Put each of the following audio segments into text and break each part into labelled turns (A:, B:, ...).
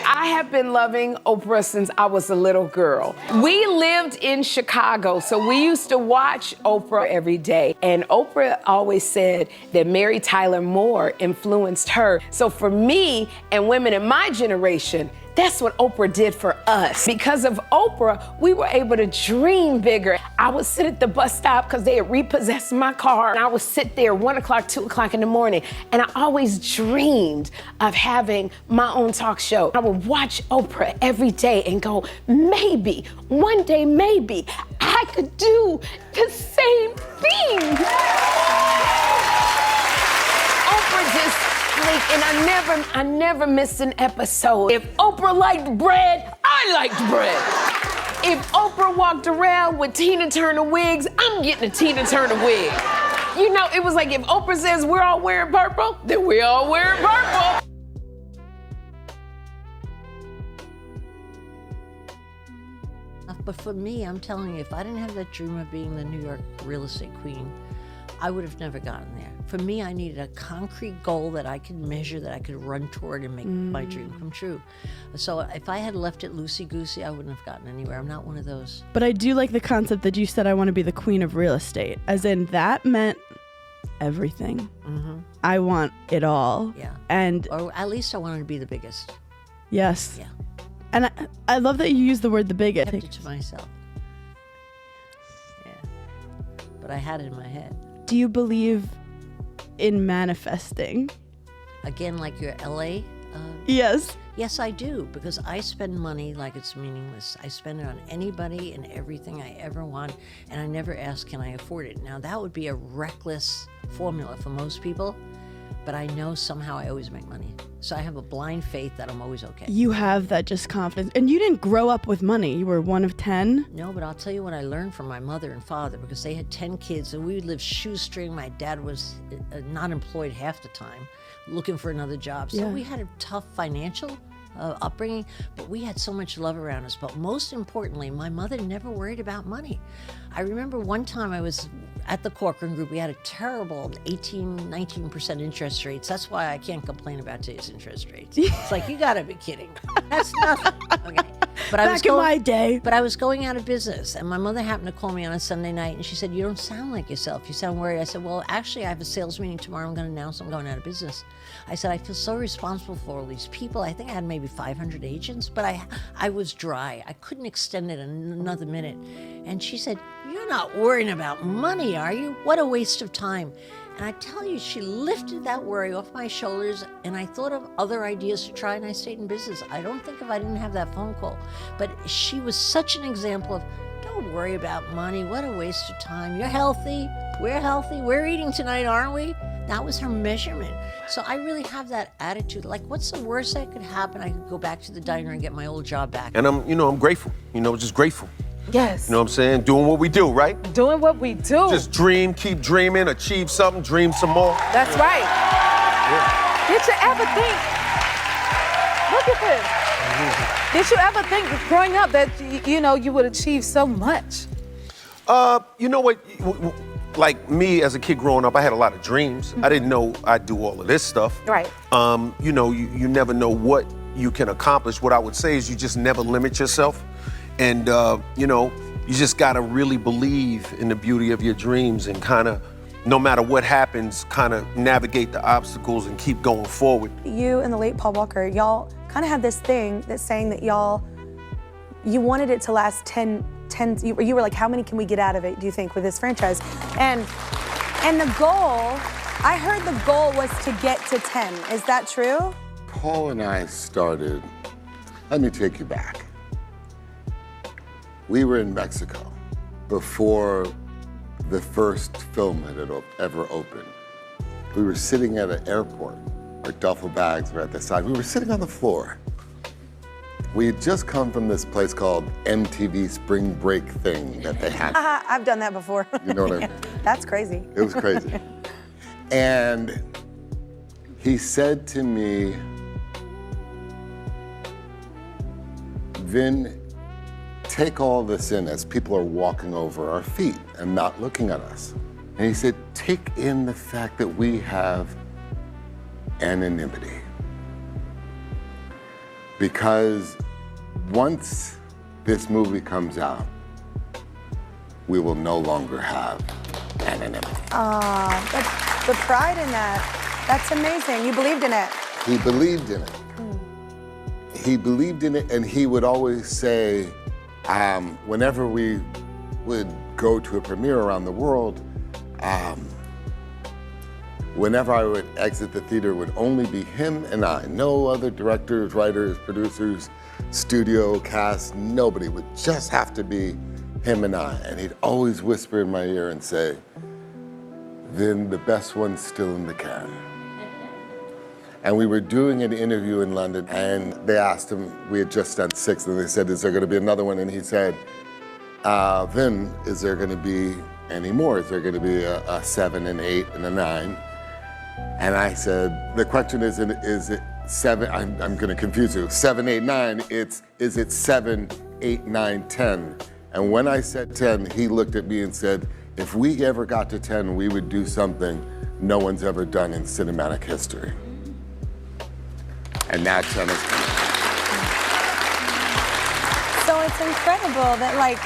A: I have been loving Oprah since I was a little girl. We lived in Chicago, so we used to watch Oprah every day. And Oprah always said that Mary Tyler Moore influenced her. So for me and women in my generation, that's what Oprah did for us. Because of Oprah, we were able to dream bigger. I would sit at the bus stop because they had repossessed my car. And I would sit there 1 o'clock, 2 o'clock in the morning. And I always dreamed of having my own talk show. I would watch Oprah every day and go, maybe, one day, maybe, I could do the same thing. Oprah just, and I never missed an episode. If Oprah liked bread, I liked bread. If Oprah walked around with Tina Turner wigs, I'm getting a Tina Turner wig. You know, it was like if Oprah says we're all wearing purple, then we're all wearing purple.
B: But for me, I'm telling you, if I didn't have that dream of being the New York real estate queen, I would have never gotten there. For me, I needed a concrete goal that I could measure, that I could run toward and make my dream come true. So if I had left it loosey-goosey, I wouldn't have gotten anywhere. I'm not one of those.
C: But I do like the concept that you said I want to be the queen of real estate. As in, that meant everything.
B: Mm-hmm.
C: I want it all.
B: Yeah.
C: And
B: or at least I wanted to be the biggest.
C: Yes.
B: Yeah.
C: And I love that you use the word the biggest.
B: I kept it to myself. Yeah. But I had it in my head.
C: Do you believe in manifesting?
B: Again, like your LA?
C: Yes.
B: Yes, I do, because I spend money like it's meaningless. I spend it on anybody and everything I ever want, and I never ask, can I afford it? Now, that would be a reckless formula for most people, but I know somehow I always make money. So I have a blind faith that I'm always okay.
C: You have that just confidence. And you didn't grow up with money. You were one of 10.
B: No, but I'll tell you what I learned from my mother and father, because they had 10 kids and we would live shoestring. My dad was not employed half the time, looking for another job. So we had a tough financial upbringing, but we had so much love around us. But most importantly, my mother never worried about money. I remember one time I was at the Corcoran group. We had a terrible 19% interest rates. That's why I can't complain about today's interest rates. It's like, you gotta be kidding. That's nothing. Okay. But
C: Back in my day.
B: But I was going out of business, and my mother happened to call me on a Sunday night, and she said, you don't sound like yourself. You sound worried. I said, well, actually, I have a sales meeting tomorrow. I'm going to announce I'm going out of business. I said, I feel so responsible for all these people. I think I had maybe 500 agents, but I was dry. I couldn't extend it another minute. And she said, you're not worrying about money, are you? What a waste of time. And I tell you, she lifted that worry off my shoulders, and I thought of other ideas to try, and I stayed in business. I don't think if I didn't have that phone call. But she was such an example of, don't worry about money. What a waste of time. You're healthy. We're healthy. We're eating tonight, aren't we? That was her measurement. So I really have that attitude. Like, what's the worst that could happen? I could go back to the diner and get my old job back.
D: And I'm grateful. just grateful.
A: Yes.
D: You know what I'm saying? Doing what we do, right?
A: Doing what we do.
D: Just dream, keep dreaming, achieve something, dream some more.
A: That's right.
D: Yeah.
E: Did you ever think, look at this. Did you ever think growing up that, you would achieve so much?
D: You know what? Like me as a kid growing up, I had a lot of dreams. I didn't know I'd do all of this stuff.
E: Right.
D: You never know what you can accomplish. What I would say is you just never limit yourself. And, you just got to really believe in the beauty of your dreams and kind of, no matter what happens, kind of navigate the obstacles and keep going forward.
F: You and the late Paul Walker, y'all kind of had this thing that's saying that you wanted it to last 10, you were like, how many can we get out of it, do you think, with this franchise? And the goal, I heard the goal was to get to 10. Is that true?
G: Paul and I started, let me take you back. We were in Mexico before the first film had ever opened. We were sitting at an airport. Our duffel bags were at the side. We were sitting on the floor. We had just come from this place called MTV Spring Break thing that they had.
F: I've done that before.
G: You know what I mean?
F: That's crazy.
G: It was crazy. And he said to me, Vin, take all this in as people are walking over our feet and not looking at us. And he said, take in the fact that we have anonymity. Because once this movie comes out, we will no longer have anonymity.
F: But the pride in that, that's amazing. You believed in it.
G: He believed in it. He believed in it, and he would always say, whenever we would go to a premiere around the world, whenever I would exit the theater, it would only be him and I. No other directors, writers, producers, studio, cast, nobody. It would just have to be him and I. And he'd always whisper in my ear and say, then the best one's still in the can. And we were doing an interview in London, and they asked him, we had just done 6, and they said, is there gonna be another one? And he said, then is there gonna be any more? Is there gonna be a 7, an 8, and a 9? And I said, the question isn't, is it 7, I'm gonna confuse you, 7, 8, 9, is it 7, 8, 9, 10? And when I said 10, he looked at me and said, if we ever got to 10, we would do something no one's ever done in cinematic history. And that 10 is coming.
F: So it's incredible that, like,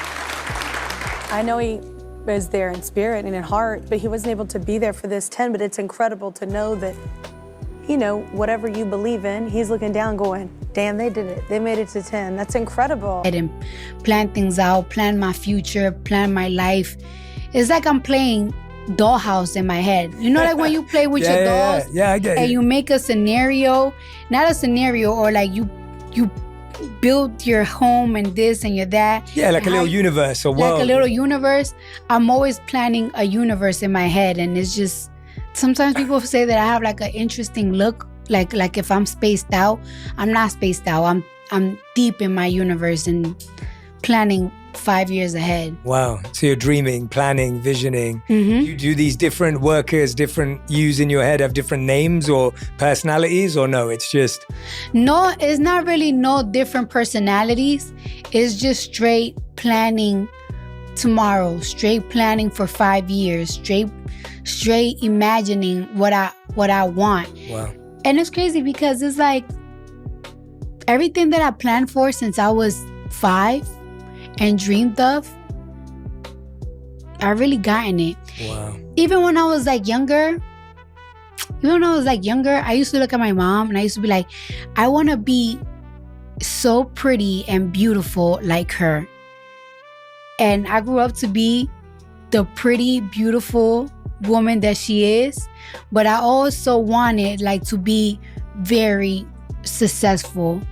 F: I know he was there in spirit and in heart, but he wasn't able to be there for this 10, but it's incredible to know that, you know, whatever you believe in, he's looking down going, damn, they did it. They made it to 10. That's incredible.
H: I didn't plan things out, plan my future, plan my life. It's like I'm playing dollhouse in my head. You know, like when you play with your dolls?
I: Yeah, I get it.
H: And you make a scenario, not a scenario, or like you build your home and this and your that.
I: Yeah, like a little universe or world.
H: Like a little universe. I'm always planning a universe in my head, and it's just, sometimes people say that I have like an interesting look, like if I'm spaced out. I'm not spaced out. I'm deep in my universe and planning 5 years ahead.
I: Wow. So you're dreaming, planning, visioning.
H: Mm-hmm.
I: You do these different workers, different yous in your head have different names or personalities, or no, it's just...
H: No, it's not really no different personalities. It's just straight planning tomorrow, straight planning for 5 years, straight imagining what I want.
I: Wow.
H: And it's crazy because it's like everything that I planned for since I was 5 and dreamed of, I really gotten it.
I: Wow.
H: Even when I was like younger, I used to look at my mom and I used to be like, I want to be so pretty and beautiful like her. And I grew up to be the pretty, beautiful woman that she is, but I also wanted like to be very successful